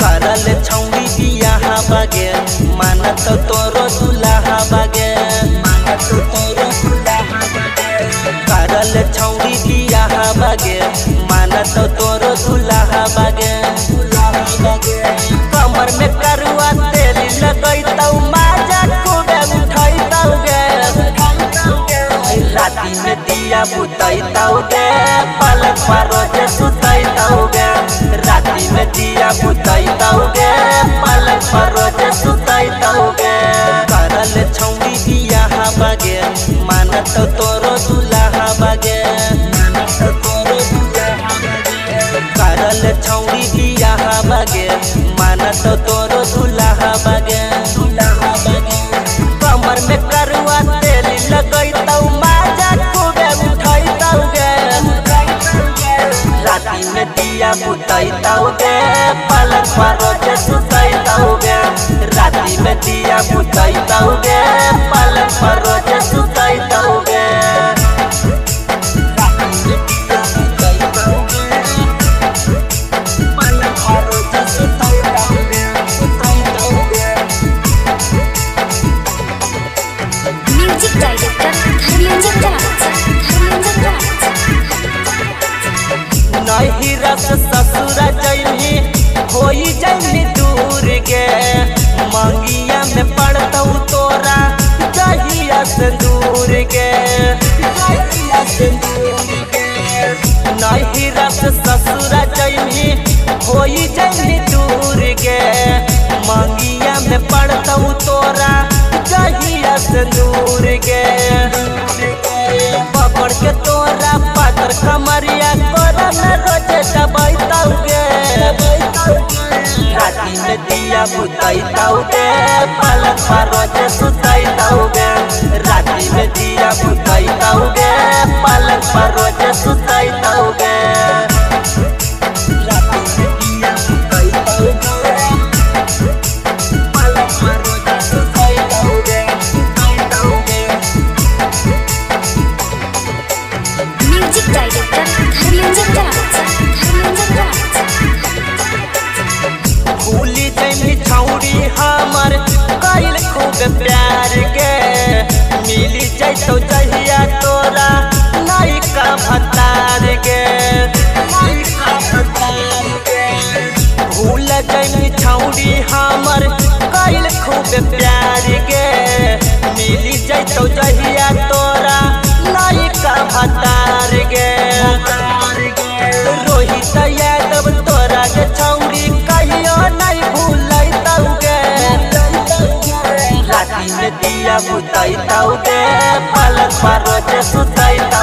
करल छौड़ी बियाह बागे मानत तोरो दुल्हा बागे करल छौड़ी बियाह बागे मानत तोरो दुल्हा बागे कमर में करुआ तेल लगैतौ माजा खूबे उठैतौ गे राती में दिया बुतैतौ गे पलक पर रोज सुतैतौ गे राती में दिया बुतैतौ गे पलक पर रोज सुतैतौ गे करल छौड़ी बियाह बागे मानत तोरो दुल्हा बागे करल छौड़ी बियाह बागे मानत तोरो दुल्हा बागे कमर में करुआ तेल लगैतौ माजा खूबे उठैतौ गे राती में दिया बुतैतौ गे पलक पर रोज सुतैतौ गे राती में दिया बुतैतौ गे पलक पर रोज सुतैतौ गे नहीं रस ससुरा जैनी होई जैनी दूर गे मंगिया में पड़तौ तोरा जहिया से दूर गे नहीं रस ससुरा जैनी होई जैनी दूर गे मंगिया में पड़तौ तोरा जहिया से दूर गे पकड़ के तोरा पातर कमरिया कोरा में रोज दबैतौ गे राती में दिया बुतैतौ गे पलक पर रोज सुतैतौ गे राती में दिया बुतैतौ गे पलक पर रोज सुतैतौ गे राती में दिया बुतैतौ गे पलक पर रोज सुतैतौ गे भूली जैनी छौड़ी हमर कैल खूब प्यार गे मिली जैतौ जहिया तोरा नैका भतार गे भूल जैनी छौड़ी हमर कैल खूब प्यार गे मिली जैतौ जहिया तोरा नैका भतार गे रोहित यादव तोरा के छौड़ी कहियो नहीं भूलैतौ गे राती में दिया बुतैतौ गे पलक पर रोज सुतैतौ